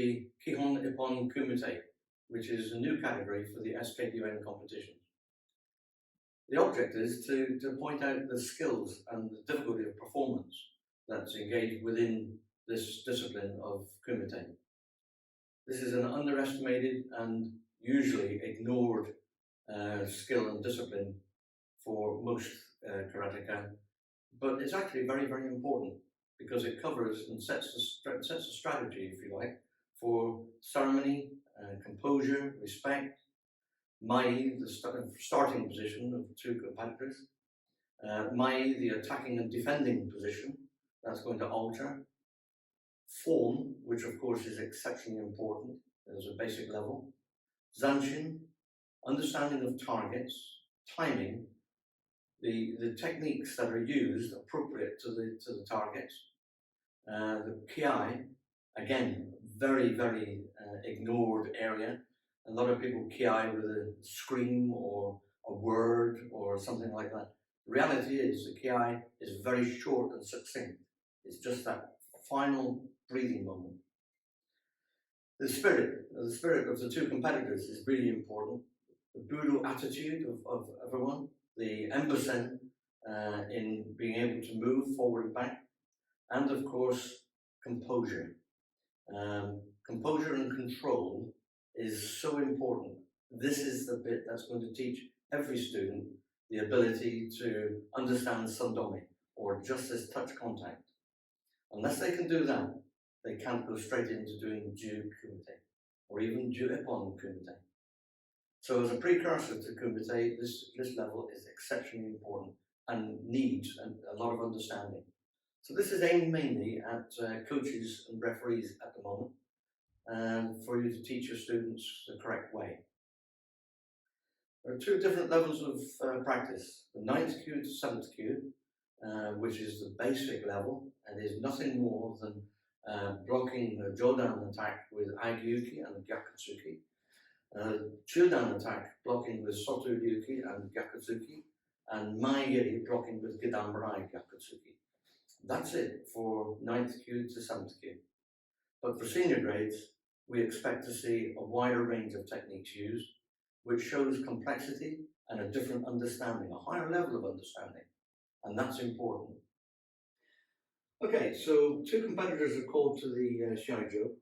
the Kihon Ippon Kumite, which is a new category for the SKUN competition. The object is to point out the skills and the difficulty of performance that's engaged within this discipline of Kumite. This is an underestimated and usually ignored skill and discipline for most karateka, but it's actually very, very important because it covers and sets a strategy, if you like, for ceremony, composure, respect, mai, the starting position of two competitors, mai, the attacking and defending position, that's going to alter, form, which of course is exceptionally important as a basic level, zanshin, understanding of targets, timing, the techniques that are used appropriate to the targets, the ki, again, very, very ignored area. A lot of people ki with a scream or a word or something like that. The reality is the ki is very short and succinct. It's just that final breathing moment. The spirit of the two competitors is really important. The Budo attitude of everyone, the embosen in being able to move forward and back, and of course, composure. Composure and control is so important. This is the bit that's going to teach every student the ability to understand sandomi, or just this touch contact. Unless they can do that, they can't go straight into doing Ju Kumite, or even Ju Ippon Kumite. So as a precursor to Kumite, this level is exceptionally important and needs a lot of understanding. So this is aimed mainly at coaches and referees at the moment, and for you to teach your students the correct way. There are two different levels of practice. The 9th kyu to 7th kyu, which is the basic level, and is nothing more than blocking a Jodan attack with Agyuki and Gyakutsuki, Chudan attack blocking with Soto Ryuki and Gyakutsuki, and Mai-Yeri blocking with Gidamrai Gyakutsuki. That's it for 9th kyu to 7th kyu. But for senior grades, we expect to see a wider range of techniques used, which shows complexity and a different understanding, a higher level of understanding, and that's important. Okay, so two competitors are called to the Shiaijo.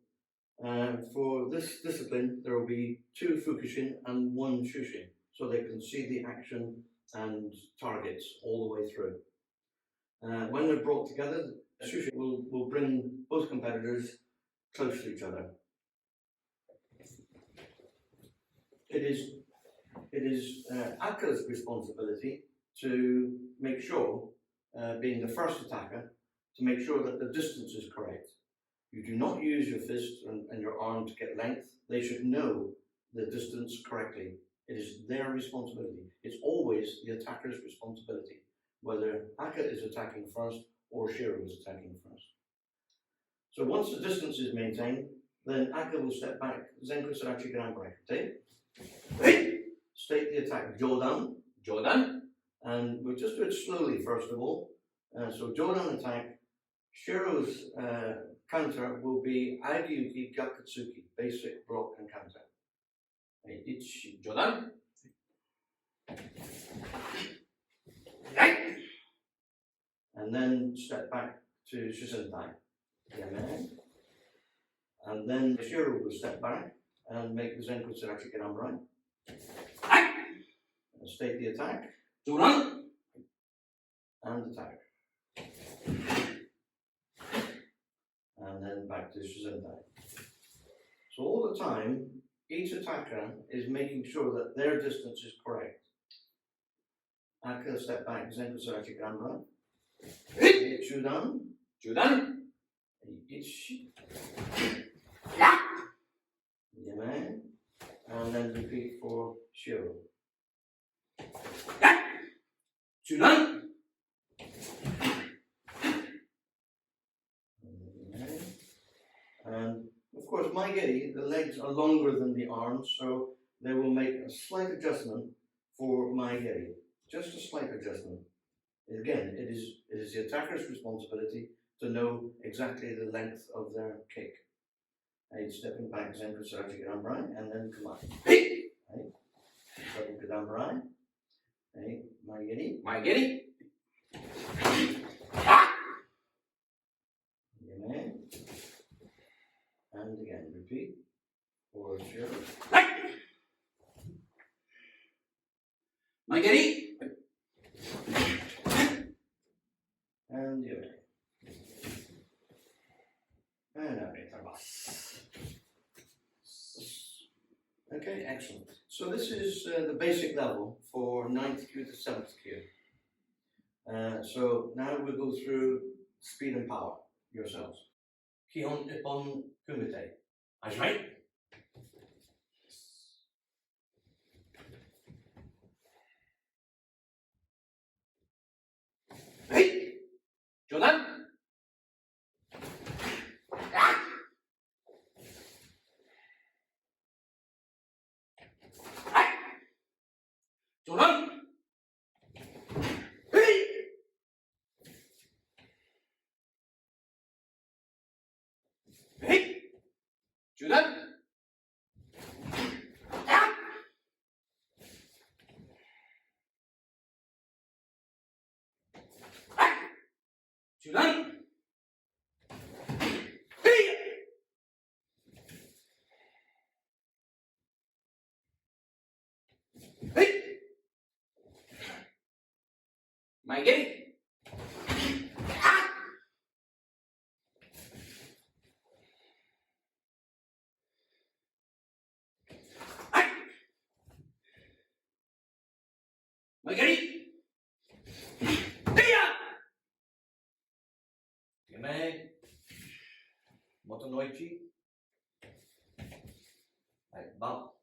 For this discipline, there will be 2 Fukushin and 1 Shushin, so they can see the action and targets all the way through. When they're brought together, Shushin will bring both competitors close to each other. It is Aka's responsibility to make sure, being the first attacker, to make sure that the distance is correct. You do not use your fist and your arm to get length. They should know the distance correctly. It is their responsibility. It's always the attacker's responsibility, whether Aka is attacking first or Shiro is attacking first. So once the distance is maintained, then Aka will step back, Zenko Sarachi Granbrai. State the attack, Jodan, and we'll just do it slowly first of all. So Jodan attack, Shiro's counter will be Agyuki Gyakutsuki, basic block and counter. Ichi, Jodan. And then step back to Shisentai. And then Shiro will step back and make the Zenko Sarachi Ganamrai. State the attack. Jodan. And attack. And then back to Shisentai. So all the time, each attacker is making sure that their distance is correct. Aka step back, Zenko Sarachi Ganamrai. Jodan. Ichi. Yaman. And then repeat for Shiro. Jodan. And of course, Mai-Geri, the legs are longer than the arms, so they will make a slight adjustment for Mai-Geri. Just a slight adjustment. Again, it is the attacker's responsibility to know exactly the length of their kick. Okay, stepping back, Zenko Saji Gamrai, and then come on. Hey! Right? Stepping to Gamrai. Hey, Magiri. Magiri. Yame. And again, repeat. Forward shirt. Magiri. And the other. And out. Okay, excellent. So this is the basic level for 9th Q to 7th Q. So now we'll go through speed and power yourselves. Kihon Ippon Kumite. That's right. Hey! Jordan. Jordan. Hey! Hey! Jordan. Jordan. Hey! Hey! Magiri. Magiri. Yame. Motonoichi. Right, bump.